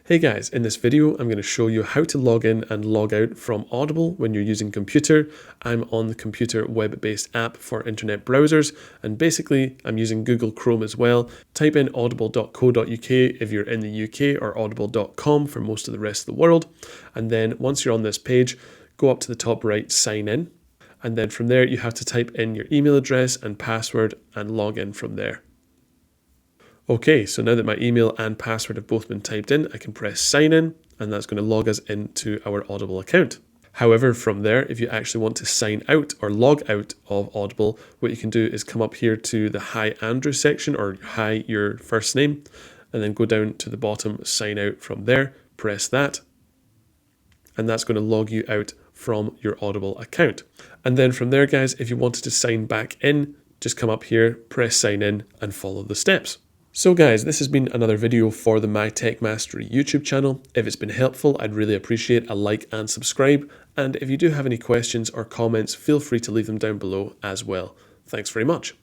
Hey guys, in this video I'm going to show you how to log in and log out from Audible when you're using computer. I'm on the computer web-based app for internet browsers, and basically I'm using Google Chrome as well. Type in audible.co.uk if you're in the UK or audible.com for most of the rest of the world, and then once you're on this page, go up to the top right, sign in, and then from there you have to type in your email address and password and log in from there. Okay, so now that my email and password have both been typed in, I can press sign in, and that's going to log us into our Audible account. However, from there, if you actually want to sign out or log out of Audible, what you can do is come up here to the Hi Andrew section, or Hi your first name, and then go down to the bottom, sign out from there, press that, and that's going to log you out from your Audible account. And then from there, guys, if you wanted to sign back in, just come up here, press sign in, and follow the steps. So guys, this has been another video for the My Tech Mastery YouTube channel. If it's been helpful, I'd really appreciate a like and subscribe. And if you do have any questions or comments, feel free to leave them down below as well. Thanks very much.